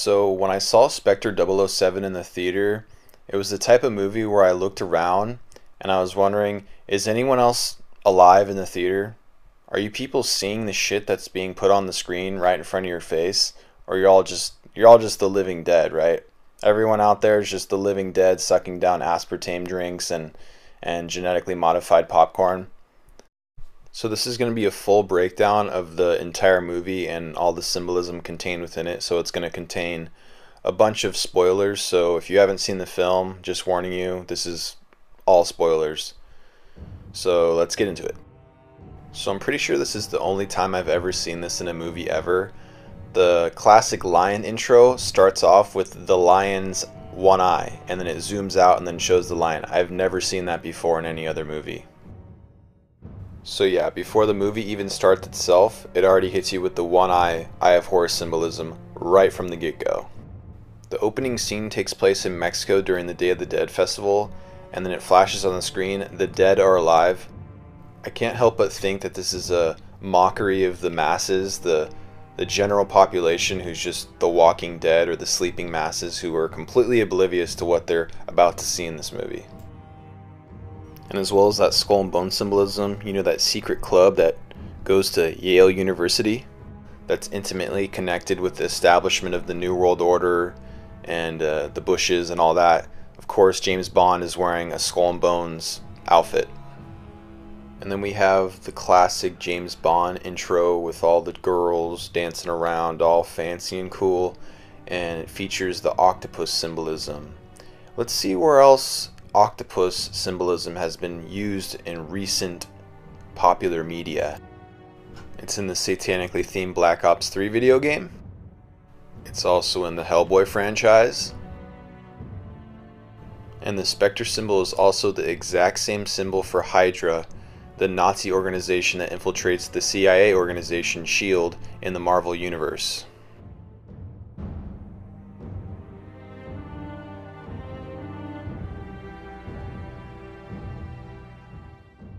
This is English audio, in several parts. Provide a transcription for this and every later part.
So when I saw Spectre 007 in the theater, it was the type of movie where I looked around and I was wondering, is anyone else alive in the theater? Are you people seeing the shit that's being put on the screen right in front of your face? Or you're all just the living dead, right? Everyone out there is just the living dead sucking down aspartame drinks and genetically modified popcorn. So this is going to be a full breakdown of the entire movie and all the symbolism contained within it. So it's going to contain a bunch of spoilers. So if you haven't seen the film, just warning you, this is all spoilers. So let's get into it. So I'm pretty sure this is the only time I've ever seen this in a movie ever. The classic lion intro starts off with the lion's one eye, and then it zooms out and then shows the lion. I've never seen that before in any other movie. So yeah, before the movie even starts itself, it already hits you with the one eye of Horus symbolism right from the get-go. The opening scene takes place in Mexico during the Day of the Dead festival, and then it flashes on the screen, "The dead are alive." I can't help but think that this is a mockery of the masses, the general population who's just the walking dead, or the sleeping masses who are completely oblivious to what they're about to see in this movie. And as well as that skull and bone symbolism, you know, that secret club that goes to Yale University that's intimately connected with the establishment of the New World Order and the Bushes and all that. Of course, James Bond is wearing a skull and bones outfit. And then we have the classic James Bond intro with all the girls dancing around all fancy and cool, and it features the octopus symbolism. Let's see where else octopus symbolism has been used in recent popular media. It's in the satanically themed Black Ops 3 video game. It's also in the Hellboy franchise. And the Spectre symbol is also the exact same symbol for Hydra, the Nazi organization that infiltrates the CIA organization SHIELD in the Marvel Universe.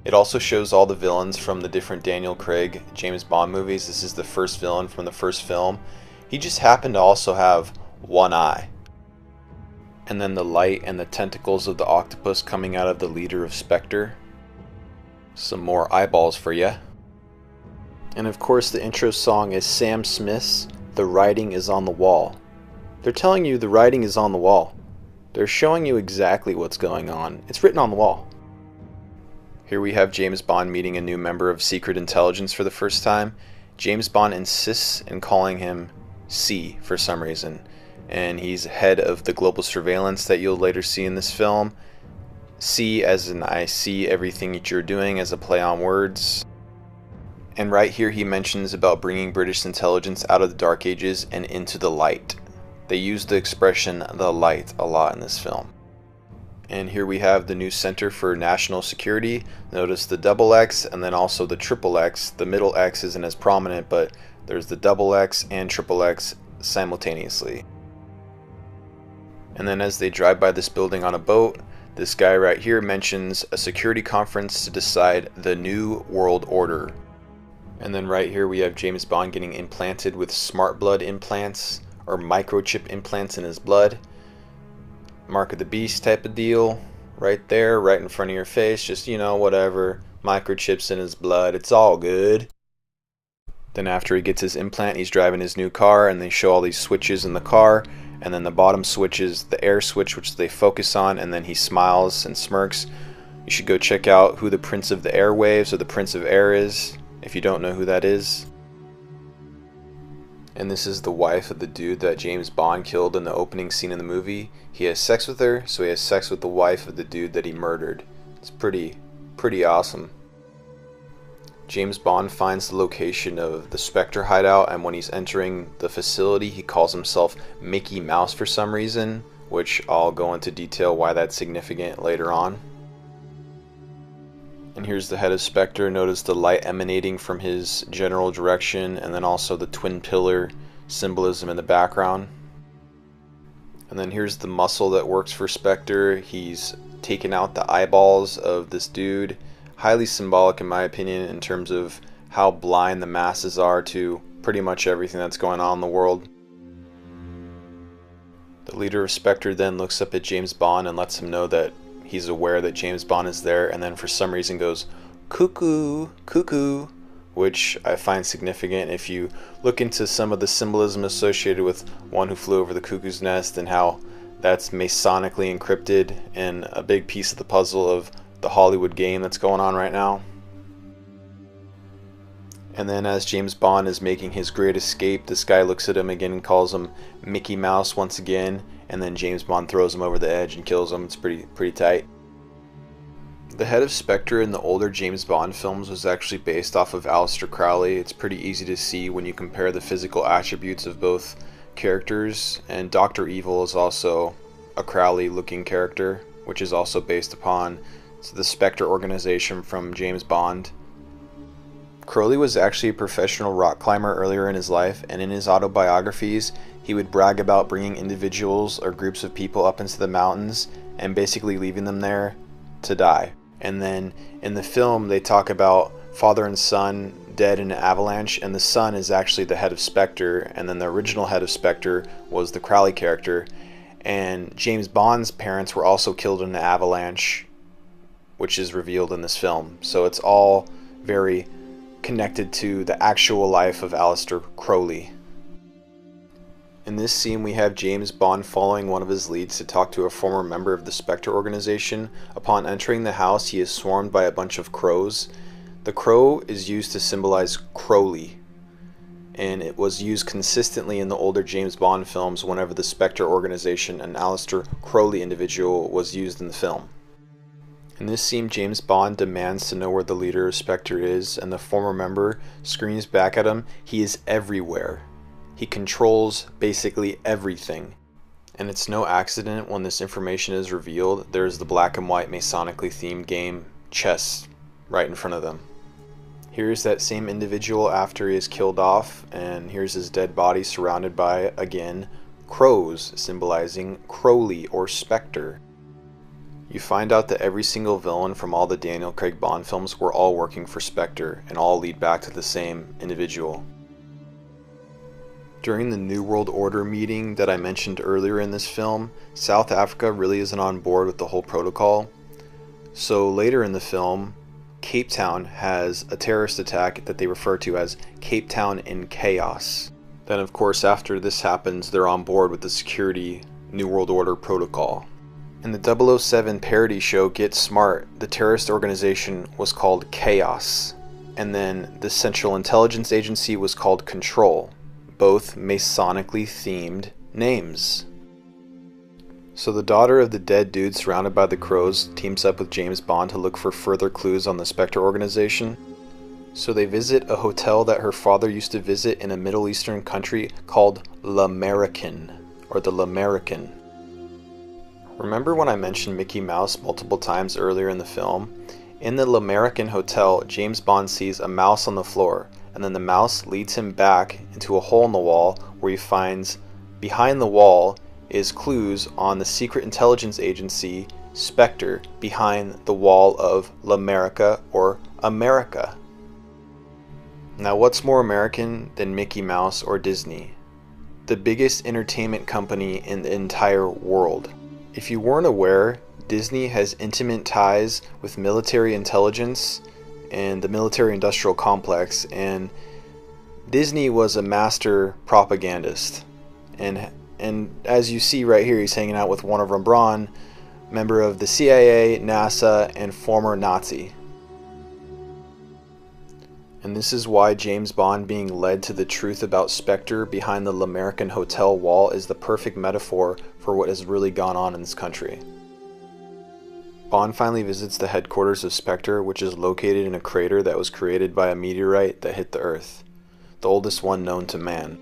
It also shows all the villains from the different Daniel Craig James Bond movies. This is the first villain from the first film. He just happened to also have one eye. And then the light and the tentacles of the octopus coming out of the leader of Spectre. Some more eyeballs for ya. And of course the intro song is Sam Smith's "The Writing is on the Wall." They're telling you the writing is on the wall. They're showing you exactly what's going on. It's written on the wall. Here we have James Bond meeting a new member of Secret Intelligence for the first time. James Bond insists in calling him C for some reason, and he's head of the global surveillance that you'll later see in this film. C as in I see everything that you're doing, as a play on words. And right here he mentions about bringing British intelligence out of the Dark Ages and into the light. They use the expression "the light" a lot in this film. And here we have the new Center for National Security. Notice the double X and then also the triple X. The middle X isn't as prominent, but there's the double X and triple X simultaneously. And then as they drive by this building on a boat, this guy right here mentions a security conference to decide the New World Order. And then right here we have James Bond getting implanted with smart blood implants, or microchip implants in his blood. Mark of the Beast type of deal. Right there, right in front of your face. Just, you know, whatever. Microchips in his blood. It's all good. Then after he gets his implant, he's driving his new car, and they show all these switches in the car. And then the bottom switch is the air switch, which they focus on, and then he smiles and smirks. You should go check out who the Prince of the Airwaves or the Prince of Air is, if you don't know who that is. And this is the wife of the dude that James Bond killed in the opening scene in the movie. He has sex with her, so he has sex with the wife of the dude that he murdered. It's pretty awesome. James Bond finds the location of the Spectre hideout, and when he's entering the facility, he calls himself Mickey Mouse for some reason, which I'll go into detail why that's significant later on. And here's the head of Spectre. Notice the light emanating from his general direction, and then also the twin pillar symbolism in the background. And then here's the muscle that works for Spectre. He's taken out the eyeballs of this dude. Highly symbolic in my opinion in terms of how blind the masses are to pretty much everything that's going on in the world. The leader of Spectre then looks up at James Bond and lets him know that he's aware that James Bond is there, and then for some reason goes, "Cuckoo, cuckoo," which I find significant if you look into some of the symbolism associated with One Who Flew Over the Cuckoo's Nest and how that's masonically encrypted and a big piece of the puzzle of the Hollywood game that's going on right now. And then as James Bond is making his great escape, this guy looks at him again and calls him Mickey Mouse once again, and then James Bond throws him over the edge and kills him. It's pretty tight. The head of Spectre in the older James Bond films was actually based off of Aleister Crowley. It's pretty easy to see when you compare the physical attributes of both characters, and Dr. Evil is also a Crowley looking character, which is also based upon the Spectre organization from James Bond. Crowley was actually a professional rock climber earlier in his life, and in his autobiographies he would brag about bringing individuals or groups of people up into the mountains and basically leaving them there to die. And then in the film they talk about father and son dead in an avalanche, and the son is actually the head of Spectre, and then the original head of Spectre was the Crowley character. And James Bond's parents were also killed in an avalanche, which is revealed in this film. So it's all very connected to the actual life of Aleister Crowley. In this scene we have James Bond following one of his leads to talk to a former member of the Spectre organization. Upon entering the house, he is swarmed by a bunch of crows. The crow is used to symbolize Crowley, and it was used consistently in the older James Bond films whenever the Spectre organization and Aleister Crowley individual was used in the film. In this scene, James Bond demands to know where the leader of Spectre is, and the former member screams back at him, "He is everywhere. He controls basically everything." And it's no accident when this information is revealed, there's the black and white masonically themed game chess right in front of them. Here's that same individual after he is killed off, and here's his dead body surrounded by, again, crows, symbolizing Crowley or Spectre. You find out that every single villain from all the Daniel Craig Bond films were all working for Spectre, and all lead back to the same individual. During the New World Order meeting that I mentioned earlier in this film, South Africa really isn't on board with the whole protocol. So later in the film, Cape Town has a terrorist attack that they refer to as Cape Town in Chaos. Then of course after this happens, they're on board with the security New World Order protocol. In the 007 parody show Get Smart, the terrorist organization was called Chaos, and then the Central Intelligence Agency was called Control, both masonically themed names. So the daughter of the dead dude surrounded by the crows teams up with James Bond to look for further clues on the Spectre organization. So they visit a hotel that her father used to visit in a Middle Eastern country called L'American, or the L'American. Remember when I mentioned Mickey Mouse multiple times earlier in the film? In the L'American hotel, James Bond sees a mouse on the floor, and then the mouse leads him back into a hole in the wall where he finds behind the wall is clues on the secret intelligence agency Spectre behind the wall of L'America or America. Now what's more American than Mickey Mouse or Disney? The biggest entertainment company in the entire world. If you weren't aware, Disney has intimate ties with military intelligence and the military-industrial complex, and Disney was a master propagandist. And as you see right here, he's hanging out with Warner von Braun, member of the CIA, NASA, and former Nazi. And this is why James Bond being led to the truth about Spectre behind the L'American hotel wall is the perfect metaphor for what has really gone on in this country. Bond finally visits the headquarters of Spectre, which is located in a crater that was created by a meteorite that hit the Earth, the oldest one known to man.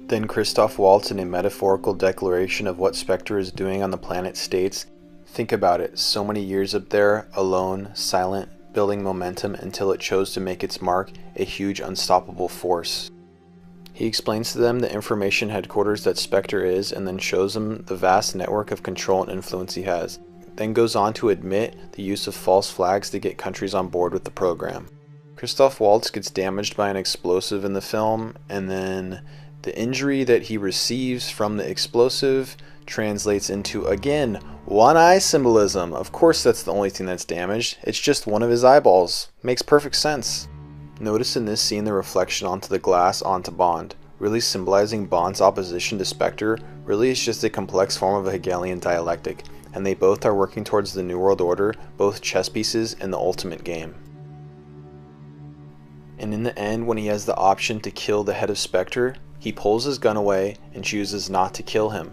Then Christoph Waltz, in a metaphorical declaration of what Spectre is doing on the planet, states, "Think about it, so many years up there, alone, silent, building momentum until it chose to make its mark, a huge unstoppable force." He explains to them the information headquarters that Spectre is, and then shows them the vast network of control and influence he has. Then goes on to admit the use of false flags to get countries on board with the program. Christoph Waltz gets damaged by an explosive in the film, and then The injury that he receives from the explosive translates into, again, one eye symbolism. Of course that's the only thing that's damaged. It's just one of his eyeballs. Makes perfect sense. Notice in this scene the reflection onto the glass onto Bond, really symbolizing Bond's opposition to Spectre. Really is just a complex form of a Hegelian dialectic, and they both are working towards the New World Order, both chess pieces in the ultimate game. And in the end, when he has the option to kill the head of Spectre, he pulls his gun away and chooses not to kill him.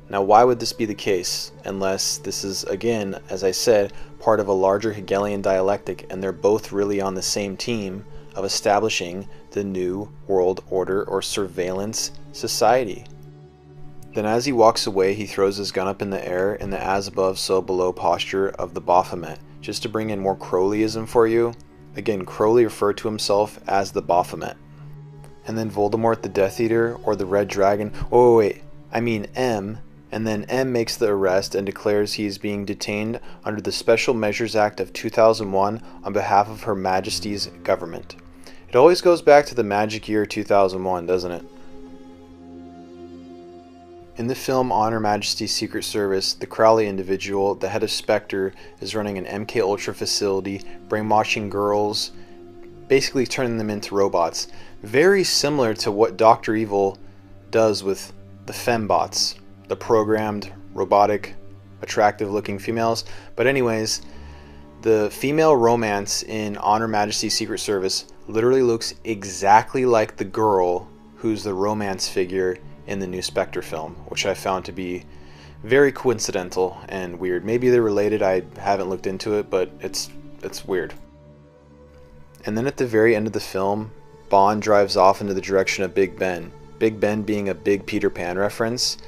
Now, why would this be the case, unless this is, again, as I said, part of a larger Hegelian dialectic, and they're both really on the same team of establishing the New World Order or surveillance society. Then as he walks away, he throws his gun up in the air in the as above so below posture of the Baphomet. Just to bring in more Crowleyism for you, again, Crowley referred to himself as the Baphomet. And then Voldemort the Death Eater, or the Red Dragon, oh wait, I mean M, and then M makes the arrest and declares he is being detained under the Special Measures Act of 2001 on behalf of Her Majesty's government. It always goes back to the magic year 2001, doesn't it? In the film On Her Majesty's Secret Service, the Crowley individual, the head of Spectre, is running an MK Ultra facility, brainwashing girls, basically turning them into robots. Very similar to what Dr. Evil does with the fembots, the programmed, robotic, attractive-looking females. But anyways, the female romance in On Her Majesty's Secret Service literally looks exactly like the girl who's the romance figure in the new Spectre film, which I found to be very coincidental and weird. Maybe they're related, I haven't looked into it, but it's weird. And then at the very end of the film, Bond drives off into the direction of Big Ben. Big Ben being a big Peter Pan reference.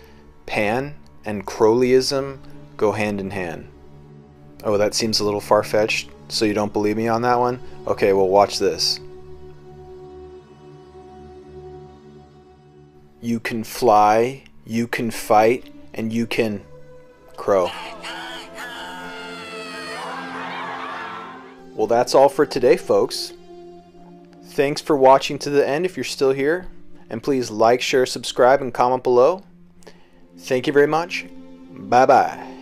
Pan and Crowleyism go hand in hand. Oh, that seems a little far-fetched, so you don't believe me on that one? Okay, well, watch this. You can fly, you can fight, and you can crow. Well, that's all for today, folks. Thanks for watching to the end if you're still here. And please like, share, subscribe, and comment below. Thank you very much. Bye-bye.